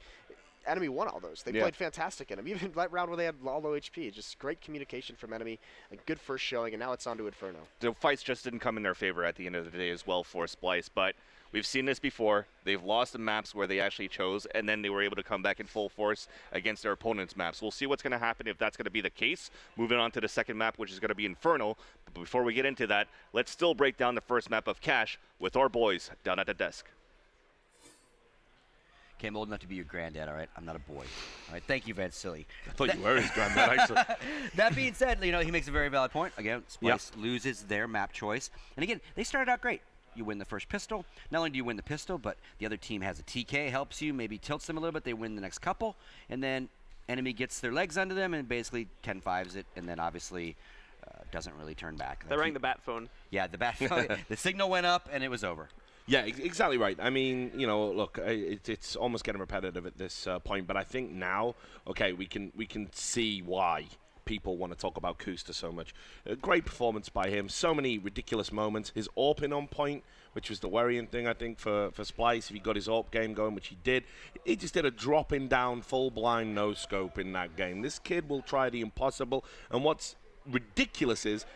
enemy won all those. They played fantastic in them. Even that round where they had all low HP, just great communication from enemy, a good first showing, and now it's on to Inferno. The fights just didn't come in their favor at the end of the day as well for Splyce, but we've seen this before. They've lost the maps where they actually chose, and then they were able to come back in full force against their opponent's maps. We'll see what's going to happen if that's going to be the case. Moving on to the second map, which is going to be Inferno. But before we get into that, let's still break down the first map of Cash with our boys down at the desk. Okay, I'm old enough to be your granddad, all right? I'm not a boy. All right, thank you, Vance Silly. I thought you were his granddad, actually. That being said, he makes a very valid point. Again, Splyce loses their map choice. And again, they started out great. You win the first pistol. Not only do you win the pistol, but the other team has a TK, helps you, maybe tilts them a little bit. They win the next couple. And then enemy gets their legs under them and basically 10-5s it. And then obviously doesn't really turn back. They rang the bat phone. Yeah, the bat phone. The signal went up and it was over. Yeah, exactly right. I mean, look, it's almost getting repetitive at this point, but I think now, okay, we can see why people want to talk about Kusta so much. A great performance by him. So many ridiculous moments. His AWPing on point, which was the worrying thing, I think, for Splyce. If he got his AWP game going, which he did, he just did a dropping down, full blind, no scope in that game. This kid will try the impossible, and what's ridiculous is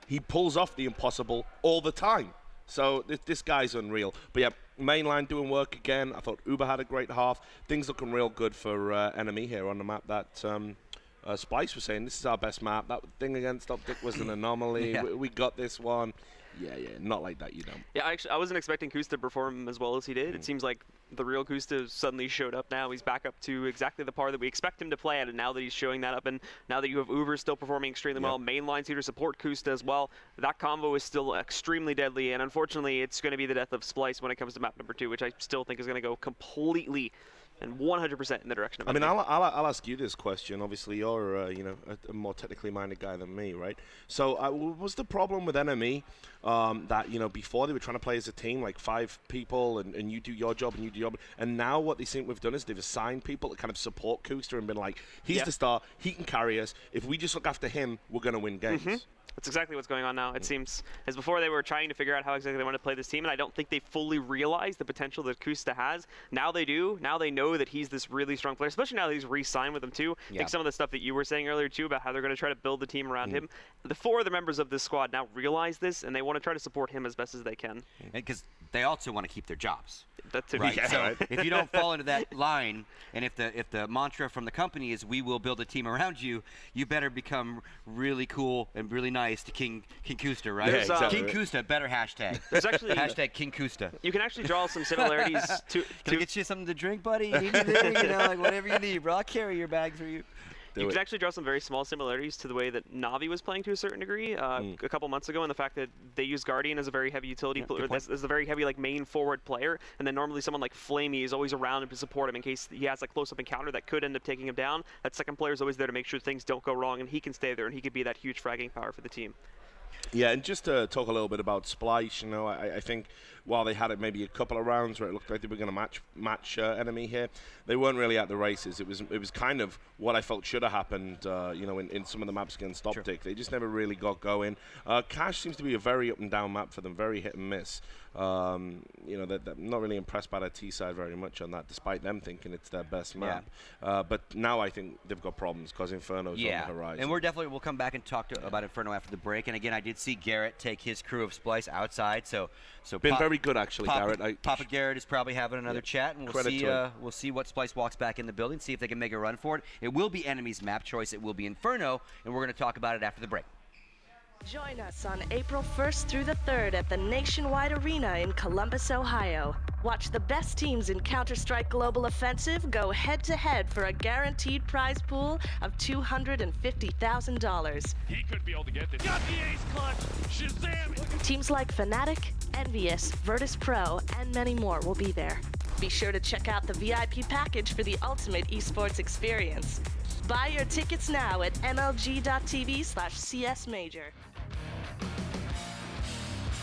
he pulls off the impossible all the time. So this guy's unreal. But yeah, mainline doing work again. I thought Uber had a great half. Things looking real good for enemy here on the map that Splyce was saying. This is our best map. That thing against Optic was an anomaly. Yeah. We got this one. Yeah, not like that, you don't. Yeah, I wasn't expecting Kusta to perform as well as he did. It seems like the real Kusta suddenly showed up now. He's back up to exactly the par that we expect him to play at, and now that he's showing that up, and now that you have Uber still performing extremely well, mainline's here to support Kusta as well, that combo is still extremely deadly, and unfortunately it's going to be the death of Splyce when it comes to map number 2, which I still think is going to go completely and 100% in the direction of I mean, I'll ask you this question. Obviously, you're a more technically minded guy than me, right? So, was the problem with enemy that before they were trying to play as a team, like 5 people, and you do your job and you do your job, and now what they seem to have done is they've assigned people to kind of support Kusta and been like, he's the star, he can carry us. If we just look after him, we're going to win games. That's exactly what's going on now. It seems, as before they were trying to figure out how exactly they want to play this team, and I don't think they fully realize the potential that Kusta has. Now they do. Now they know that he's this really strong player, especially now that he's re-signed with them too. I think some of the stuff that you were saying earlier too about how they're going to try to build the team around him. The 4 other members of this squad now realize this, and they want to try to support him as best as they can. Because they also want to keep their jobs. That's it. Right? Yeah. So if you don't fall into that line, and if the mantra from the company is we will build a team around you, you better become really cool and really nice to King Kusta, right? Yeah, exactly. King Kusta, better hashtag. There's actually hashtag King Kusta. You can actually draw some similarities to. Can I get you something to drink, buddy? You need anything? Like whatever you need, bro. I'll carry your bags for you. You can actually draw some very small similarities to the way that Navi was playing to a certain degree a couple months ago, and the fact that they use Guardian as a very heavy utility player, as a very heavy main forward player, and then normally someone like Flamey is always around him to support him in case he has a close-up encounter that could end up taking him down. That second player is always there to make sure things don't go wrong, and he can stay there, and he could be that huge fragging power for the team. Yeah, and just to talk a little bit about Splyce, you know, I think while they had it maybe a couple of rounds where it looked like they were going to match enemy here, they weren't really at the races. It was kind of what I felt should have happened, you know, in some of the maps against Optic. They just never really got going. Cache seems to be a very up and down map for them, very hit and miss. You know, they're not really impressed by their T side very much on that, despite them thinking it's their best map. But now I think they've got problems because Inferno's on the horizon. And we'll come back and talk about Inferno after the break. And again, I did see Garrett take his crew of Splyce outside, so been very good actually, Garrett. Papa Garrett is probably having another chat, and we'll see what Splyce walks back in the building, see if they can make a run for it. It will be enemy's map choice. It will be Inferno, and we're going to talk about it after the break. Join us on April 1st through the 3rd at the Nationwide Arena in Columbus, Ohio. Watch the best teams in Counter-Strike Global Offensive go head-to-head for a guaranteed prize pool of $250,000. He could be able to get this. Got the ace clutch! Shazam! Teams like Fnatic, Envious, Virtus Pro, and many more will be there. Be sure to check out the VIP package for the ultimate esports experience. Buy your tickets now at mlg.tv/csmajor.